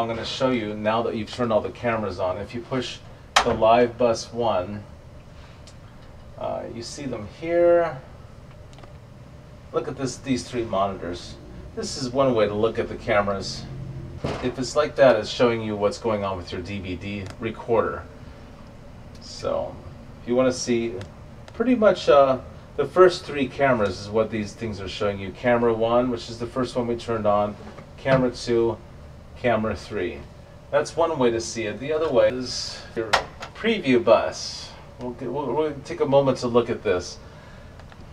I'm going to show you now that you've turned all the cameras on. If you push the live bus 1, you see them here. Look at these 3 monitors. This is one way to look at the cameras. If it's like that, it's showing you what's going on with your DVD recorder. So if you want to see pretty much the first 3 cameras is what these things are showing you. Camera 1, which is the first one we turned on. Camera 2, camera 3. That's one way to see it. The other way is your preview bus. We'll take a moment to look at this.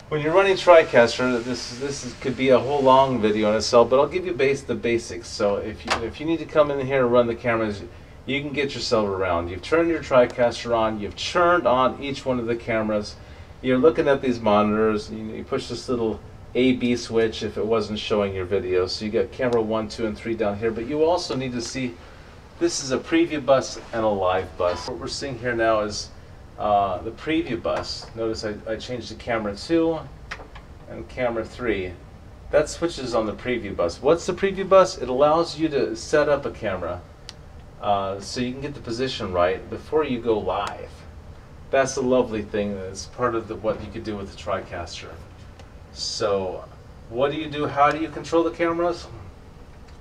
When you're running Tricaster, this could be a whole long video in itself, but I'll give you the basics. So if you need to come in here and run the cameras, you can get yourself around. You've turned your Tricaster on. You've turned on each one of the cameras. You're looking at these monitors. You push this little A/B switch if it wasn't showing your video. So you got camera 1, 2, and 3 down here. But you also need to see this is a preview bus and a live bus. What we're seeing here now is the preview bus. Notice I changed to camera 2 and camera 3. That switches on the preview bus. What's the preview bus? It allows you to set up a camera so you can get the position right before you go live. That's the lovely thing. That's part of what you could do with the Tricaster. So what do you do? How do you control the cameras?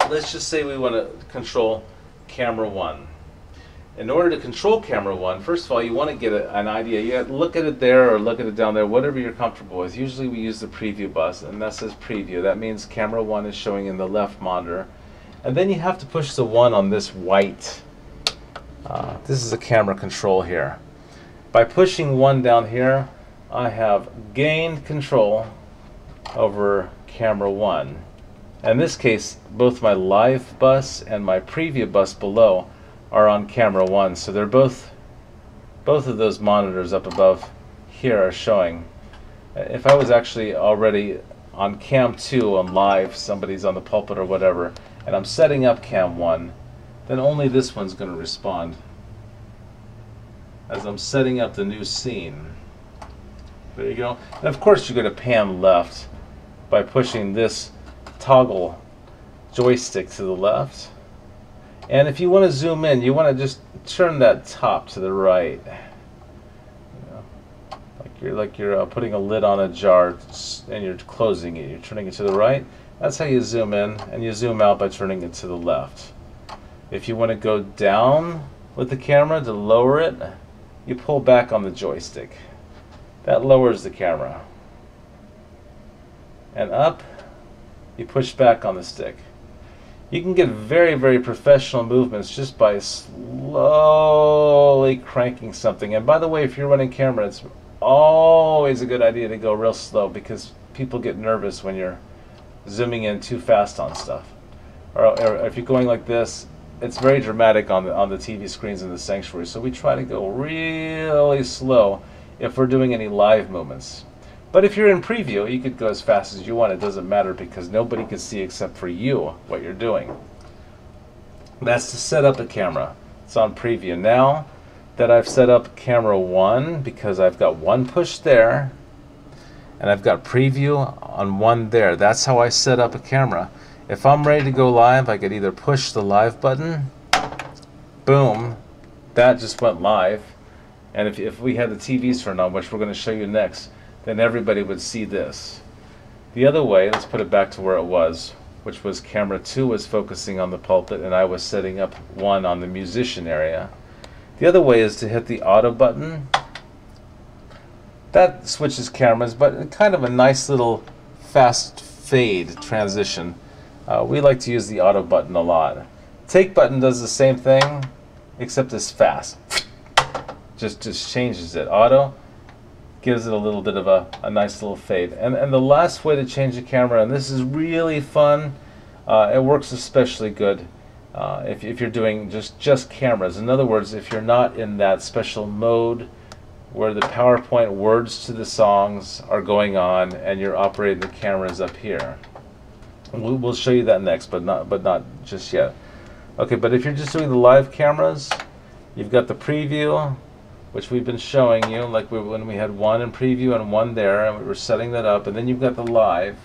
Let's just say we want to control camera 1. In order to control camera 1, first of all, you want to get an idea. You look at it there or look at it down there, whatever you're comfortable with. Usually we use the preview bus, and that says preview. That means camera 1 is showing in the left monitor. And then you have to push the 1 on this white. This is a camera control here. By pushing 1 down here, I have gained control over camera 1. In this case, both my live bus and my preview bus below are on camera 1, so they're both of those monitors up above here are showing. If I was actually already on cam 2 on live, somebody's on the pulpit or whatever, and I'm setting up cam 1, then only this one's going to respond as I'm setting up the new scene. There you go. And of course you're going to pan left by pushing this toggle joystick to the left. And if you want to zoom in, you want to just turn that top to the right. Like you're putting a lid on a jar and you're closing it. You're turning it to the right. That's how you zoom in, and you zoom out by turning it to the left. If you want to go down with the camera to lower it, you pull back on the joystick. That lowers the camera. And up, you push back on the stick. You can get very, very professional movements just by slowly cranking something. And by the way, if you're running camera, it's always a good idea to go real slow because people get nervous when you're zooming in too fast on stuff. Or if you're going like this, it's very dramatic on the TV screens in the sanctuary. So we try to go really slow if we're doing any live movements. But if you're in preview, you could go as fast as you want. It doesn't matter because nobody can see except for you what you're doing. That's to set up a camera. It's on preview. Now that I've set up camera 1, because I've got 1 push there, and I've got preview on 1 there. That's how I set up a camera. If I'm ready to go live, I could either push the live button, boom, that just went live. And if we had the TVs turned on, which we're going to show you next, then everybody would see this. The other way, let's put it back to where it was, which was camera 2 was focusing on the pulpit and I was setting up 1 on the musician area. The other way is to hit the auto button. That switches cameras, but kind of a nice little fast fade transition. We like to use the auto button a lot. Take button does the same thing, except it's fast. Just changes it. Auto gives it a little bit of a nice little fade. And the last way to change the camera, and this is really fun, it works especially good if you're doing just cameras. In other words, if you're not in that special mode where the PowerPoint words to the songs are going on and you're operating the cameras up here. We'll show you that next, but not just yet. Okay, but if you're just doing the live cameras, you've got the preview, which we've been showing you, like when we had 1 in preview and 1 there, and we were setting that up, and then you've got the live.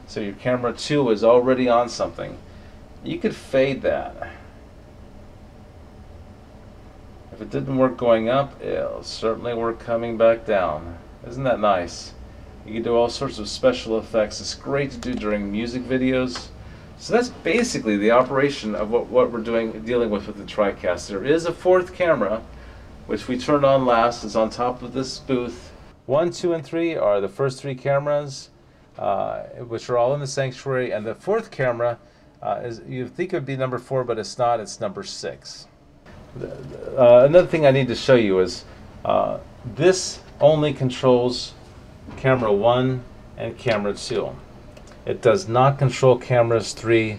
So your camera 2 is already on something. You could fade that. If it didn't work going up, it'll certainly work coming back down. Isn't that nice? You can do all sorts of special effects. It's great to do during music videos. So that's basically the operation of what we're dealing with the Tricaster. There is a fourth camera, which we turned on last. It's on top of this booth. 1, 2, and 3 are the first 3 cameras, which are all in the sanctuary, and the fourth camera is, you think it would be number 4, but it's not. It's number 6. Another thing I need to show you is this only controls camera 1 and camera 2. It does not control cameras 3,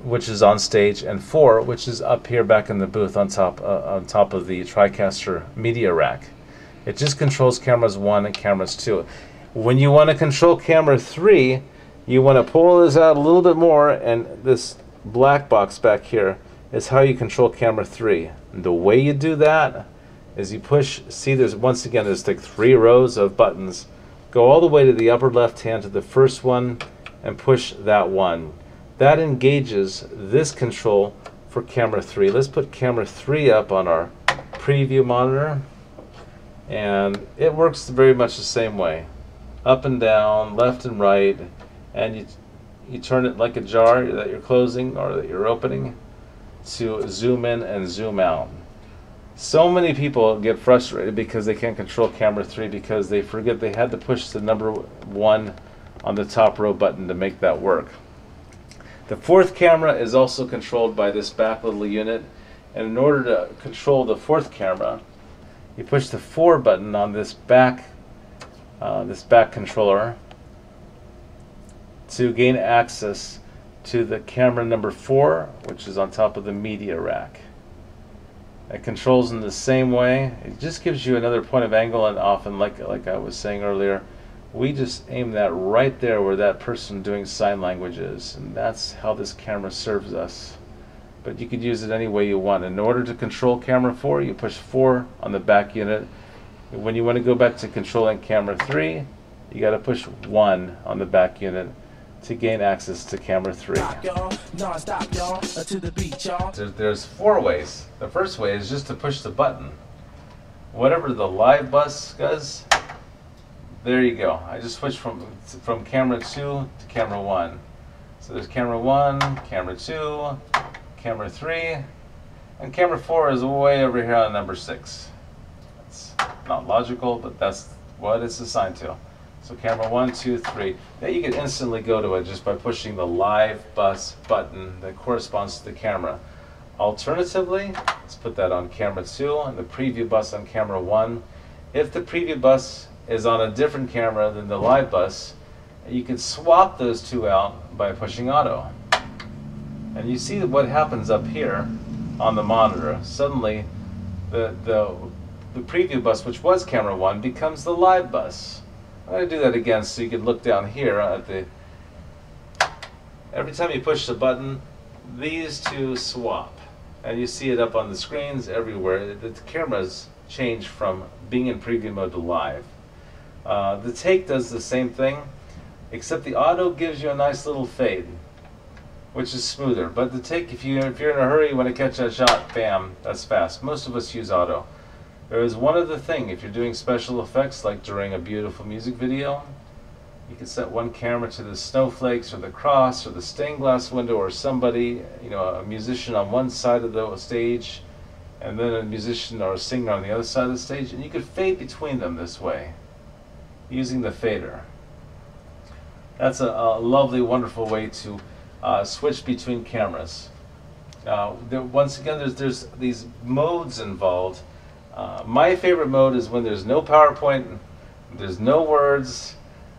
which is on stage, and 4, which is up here back in the booth on top of the Tricaster media rack. It just controls cameras 1 and cameras 2. When you want to control camera 3, you want to pull this out a little bit more, and this black box back here is how you control camera 3. And the way you do that is you push, see there's like 3 rows of buttons. Go all the way to the upper left hand to the first one and push that one. That engages this control for camera 3. Let's put camera 3 up on our preview monitor, and it works very much the same way. Up and down, left and right, and you turn it like a jar that you're closing or that you're opening to zoom in and zoom out. So many people get frustrated because they can't control camera 3 because they forget they had to push the number 1 on the top row button to make that work. The fourth camera is also controlled by this back little unit, and in order to control the fourth camera, you push the 4 button on this back controller to gain access to the camera number 4, which is on top of the media rack. It controls in the same way. It just gives you another point of angle, and often, like I was saying earlier, we just aim that right there where that person doing sign language is, and that's how this camera serves us. But you could use it any way you want. In order to control camera 4, you push 4 on the back unit. When you want to go back to controlling camera 3, you got to push 1 on the back unit to gain access to camera 3. There's 4 ways. The first way is just to push the button. Whatever the live bus does, there you go. I just switched from camera 2 to camera 1. So there's camera 1, camera 2, camera 3, and camera 4 is way over here on number 6. It's not logical, but that's what it's assigned to. So camera 1, 2, 3. Now you can instantly go to it just by pushing the live bus button that corresponds to the camera. Alternatively, let's put that on camera 2 and the preview bus on camera 1. If the preview bus is on a different camera than the live bus, you can swap those 2 out by pushing auto. And you see what happens up here on the monitor. Suddenly, the preview bus, which was camera 1, becomes the live bus. I'm going to do that again so you can look down here at the... Every time you push the button, these 2 swap. And you see it up on the screens everywhere. The cameras change from being in preview mode to live. The take does the same thing, except the auto gives you a nice little fade, which is smoother. But the take, if you're in a hurry, you want to catch that shot, bam, that's fast. Most of us use auto. There is one other thing. If you're doing special effects, like during a beautiful music video, you can set one camera to the snowflakes or the cross or the stained glass window, or somebody, a musician on one side of the stage and then a musician or a singer on the other side of the stage, and you could fade between them this way using the fader. That's a lovely, wonderful way to switch between cameras. Once again, there's these modes involved. My favorite mode is when there's no PowerPoint, there's no words.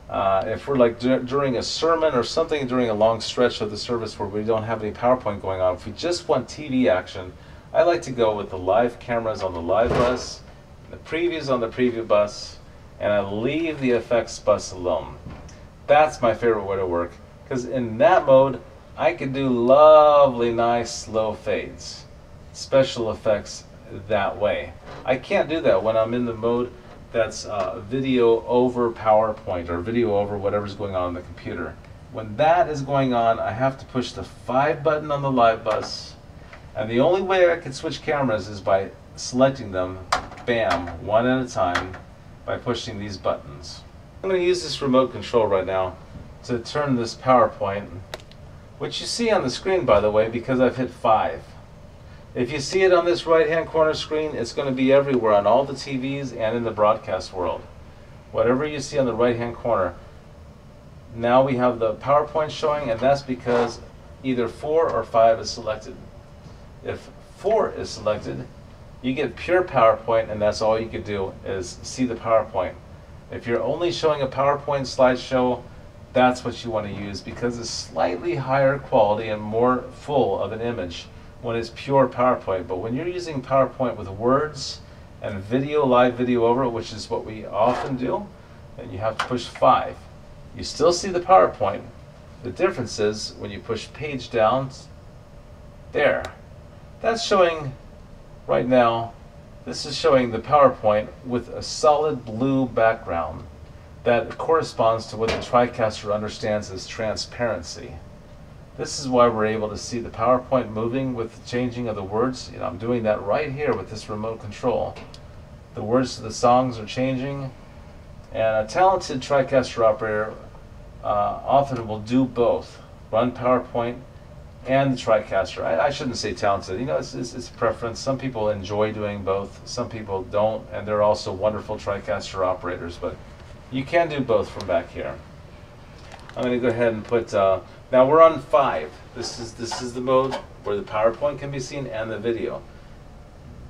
If we're like during a sermon or something, during a long stretch of the service where we don't have any PowerPoint going on, if we just want TV action, I like to go with the live cameras on the live bus, the previews on the preview bus, and I leave the effects bus alone. That's my favorite way to work, because in that mode, I can do lovely, nice, slow fades, special effects that way. I can't do that when I'm in the mode that's video over PowerPoint or video over whatever's going on the computer. When that is going on, I have to push the 5 button on the live bus, and the only way I can switch cameras is by selecting them, bam, one at a time by pushing these buttons. I'm going to use this remote control right now to turn this PowerPoint, which you see on the screen, by the way, because I've hit 5. If you see it on this right-hand corner screen, it's going to be everywhere on all the TVs and in the broadcast world. Whatever you see on the right-hand corner. Now we have the PowerPoint showing, and that's because either 4 or 5 is selected. If 4 is selected, you get pure PowerPoint, and that's all you can do is see the PowerPoint. If you're only showing a PowerPoint slideshow, that's what you want to use because it's slightly higher quality and more full of an image when it's pure PowerPoint. But when you're using PowerPoint with words and video, live video over it, which is what we often do, then you have to push 5. You still see the PowerPoint. The difference is when you push page down, there. That's showing right now, this is showing the PowerPoint with a solid blue background that corresponds to what the Tricaster understands as transparency. This is why we're able to see the PowerPoint moving with the changing of the words. You know, I'm doing that right here with this remote control. The words to the songs are changing, and a talented Tricaster operator often will do both, run PowerPoint and the Tricaster. I shouldn't say talented, you know, it's preference. Some people enjoy doing both, some people don't, and they're also wonderful Tricaster operators, but you can do both from back here. I'm going to go ahead and put, now we're on 5. This is the mode where the PowerPoint can be seen and the video.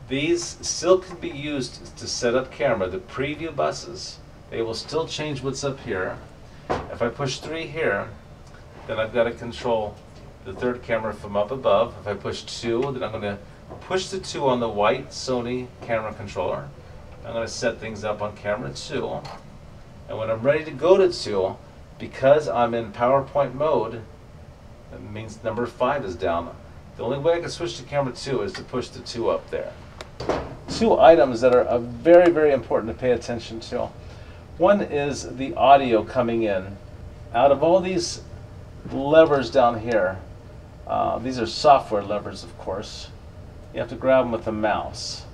These still can be used to set up camera. The preview buses, they will still change what's up here. If I push 3 here, then I've got to control the third camera from up above. If I push 2, then I'm going to push the 2 on the white Sony camera controller. I'm going to set things up on camera 2. And when I'm ready to go to 2, because I'm in PowerPoint mode, that means number 5 is down. The only way I can switch to camera 2 is to push the 2 up there. 2 items that are very, very important to pay attention to. One is the audio coming in. Out of all these levers down here, these are software levers, of course. You have to grab them with the mouse.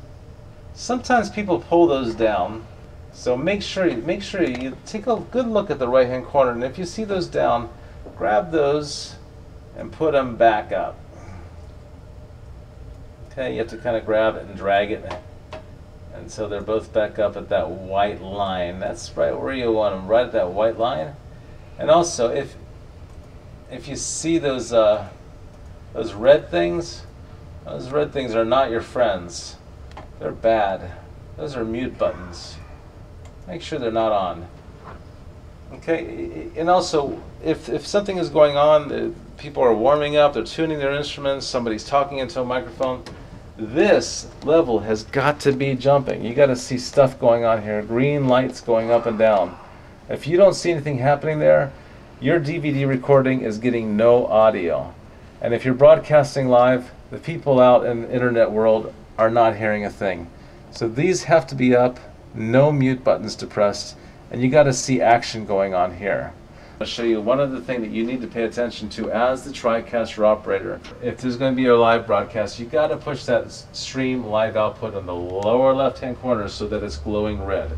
Sometimes people pull those down, so make sure you take a good look at the right-hand corner, and if you see those down, grab those and put them back up. Okay, you have to kind of grab it and drag it, and so they're both back up at that white line. That's right where you want them, right at that white line. And also, if you see those red things are not your friends. They're bad. Those are mute buttons. Make sure they're not on. Okay, and also, if something is going on, people are warming up, they're tuning their instruments, somebody's talking into a microphone, this level has got to be jumping. You got to see stuff going on here, green lights going up and down. If you don't see anything happening there, your DVD recording is getting no audio. And if you're broadcasting live, the people out in the internet world are not hearing a thing. So these have to be up, no mute buttons depressed, and you got to see action going on here. I'll show you one other thing that you need to pay attention to as the Tricaster operator. If there's going to be a live broadcast, you got to push that stream live output on the lower left-hand corner so that it's glowing red.